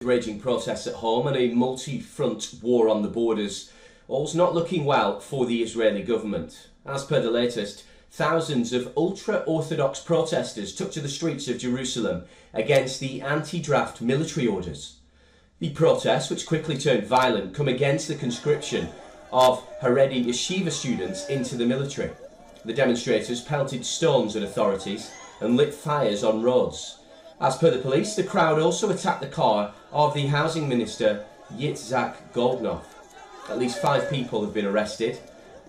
Raging protests at home and a multi-front war on the borders, all's not looking well for the Israeli government. As per the latest, thousands of ultra-Orthodox protesters took to the streets of Jerusalem against the anti-draft military orders. The protests, which quickly turned violent, come against the conscription of Haredi yeshiva students into the military. The demonstrators pelted stones at authorities and lit fires on roads. As per the police, the crowd also attacked the car of the housing minister Yitzhak Goldknof. At least 5 people have been arrested.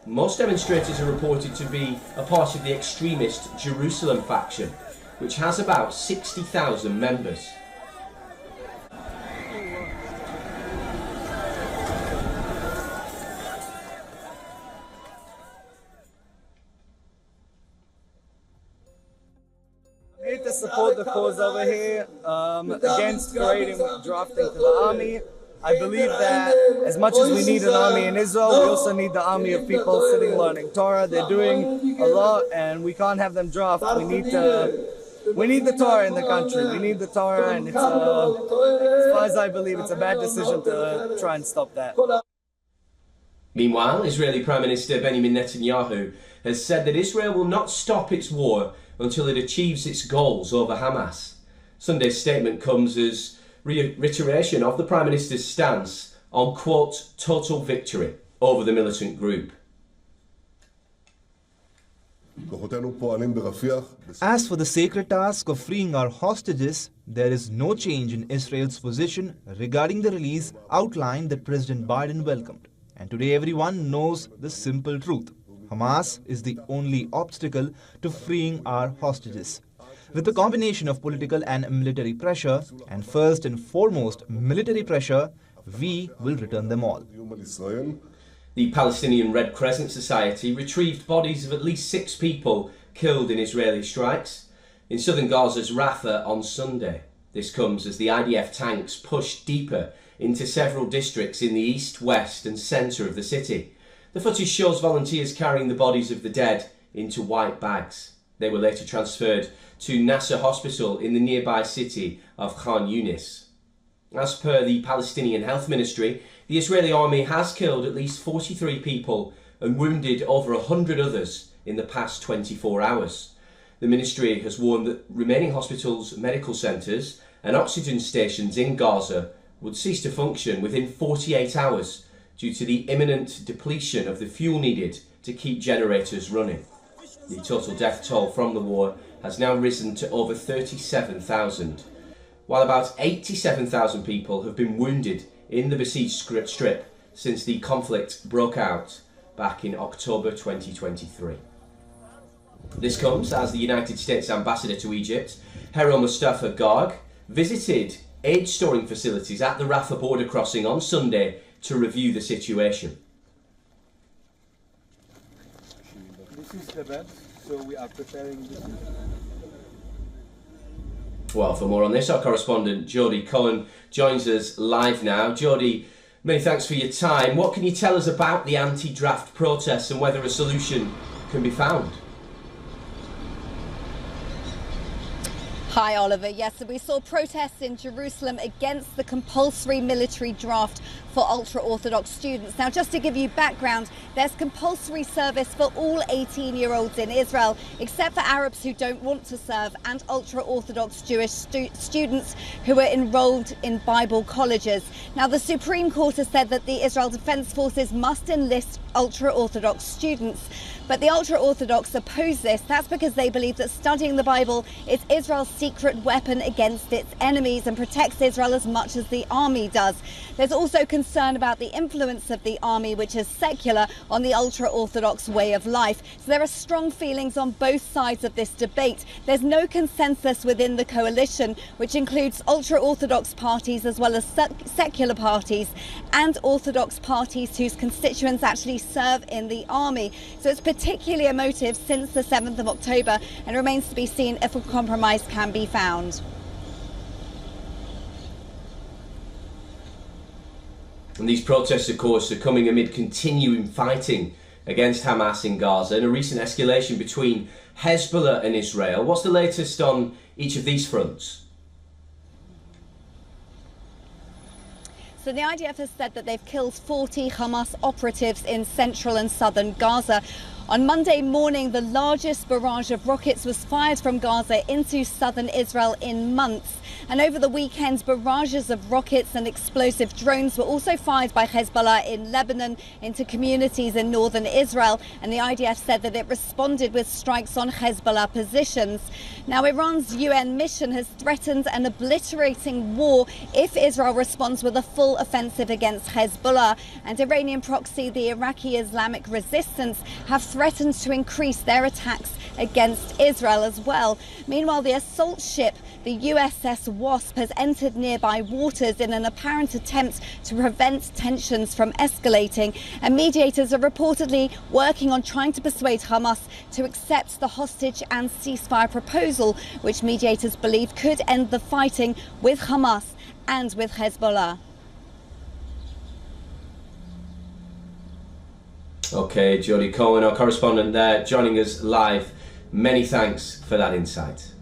Most demonstrators are reported to be a part of the extremist Jerusalem faction, which has about 60,000 members. To support the cause over here against creating drafting to the army. I believe that as much as we need an army in Israel, we also need the army of people sitting learning Torah. They're doing a lot and we can't have them draft. We need the Torah in the country. We need the Torah, and it's, as far as I believe, it's a bad decision to try and stop that. Meanwhile, Israeli Prime Minister Benjamin Netanyahu has said that Israel will not stop its war until it achieves its goals over Hamas. Sunday's statement comes as reiteration of the Prime Minister's stance on, quote, total victory over the militant group. As for the sacred task of freeing our hostages, there is no change in Israel's position regarding the release outlined that President Biden welcomed. And today everyone knows the simple truth. Hamas is the only obstacle to freeing our hostages. With a combination of political and military pressure, and first and foremost military pressure, we will return them all. The Palestinian Red Crescent Society retrieved bodies of at least 6 people killed in Israeli strikes in southern Gaza's Rafah on Sunday. This comes as the IDF tanks pushed deeper into several districts in the east, west and centre of the city. The footage shows volunteers carrying the bodies of the dead into white bags. They were later transferred to Nasser Hospital in the nearby city of Khan Yunis. As per the Palestinian Health Ministry, the Israeli army has killed at least 43 people and wounded over 100 others in the past 24 hours. The ministry has warned that remaining hospitals, medical centres and oxygen stations in Gaza would cease to function within 48 hours due to the imminent depletion of the fuel needed to keep generators running. The total death toll from the war has now risen to over 37,000, while about 87,000 people have been wounded in the besieged strip since the conflict broke out back in October 2023. This comes as the United States Ambassador to Egypt, Hero Mustafa Garg, visited aid storing facilities at the Rafah border crossing on Sunday to review the situation. This is the bed, so we are preparing this. Well, for more on this, our correspondent Jody Cohen joins us live now. Jody, many thanks for your time. What can you tell us about the anti-draft protests and whether a solution can be found? Hi Oliver, yes, so we saw protests in Jerusalem against the compulsory military draft for ultra-Orthodox students. Now, just to give you background, there's compulsory service for all 18-year-olds in Israel, except for Arabs who don't want to serve and ultra-Orthodox Jewish students who are enrolled in Bible colleges. Now, the Supreme Court has said that the Israel Defense Forces must enlist ultra-Orthodox students. But the ultra-Orthodox oppose this. That's because they believe that studying the Bible is Israel's secret weapon against its enemies and protects Israel as much as the army does. There's also concern about the influence of the army, which is secular, on the ultra-Orthodox way of life. So there are strong feelings on both sides of this debate. There's no consensus within the coalition, which includes ultra-Orthodox parties as well as secular parties and Orthodox parties whose constituents actually serve in the army. So it's particularly emotive since the 7th of October and remains to be seen if a compromise can be found. And these protests, of course, are coming amid continuing fighting against Hamas in Gaza and a recent escalation between Hezbollah and Israel. What's the latest on each of these fronts? So the IDF has said that they've killed 40 Hamas operatives in central and southern Gaza. On Monday morning, the largest barrage of rockets was fired from Gaza into southern Israel in months. And over the weekend, barrages of rockets and explosive drones were also fired by Hezbollah in Lebanon into communities in northern Israel. And the IDF said that it responded with strikes on Hezbollah positions. Now, Iran's UN mission has threatened an obliterating war if Israel responds with a full offensive against Hezbollah. And Iranian proxy, the Iraqi Islamic Resistance, have threatened to increase their attacks against Israel as well. Meanwhile, the assault ship, the USS Wasp, has entered nearby waters in an apparent attempt to prevent tensions from escalating. And mediators are reportedly working on trying to persuade Hamas to accept the hostage and ceasefire proposal, which mediators believe could end the fighting with Hamas and with Hezbollah. Okay, Jodie Cohen, our correspondent there, joining us live. Many thanks for that insight.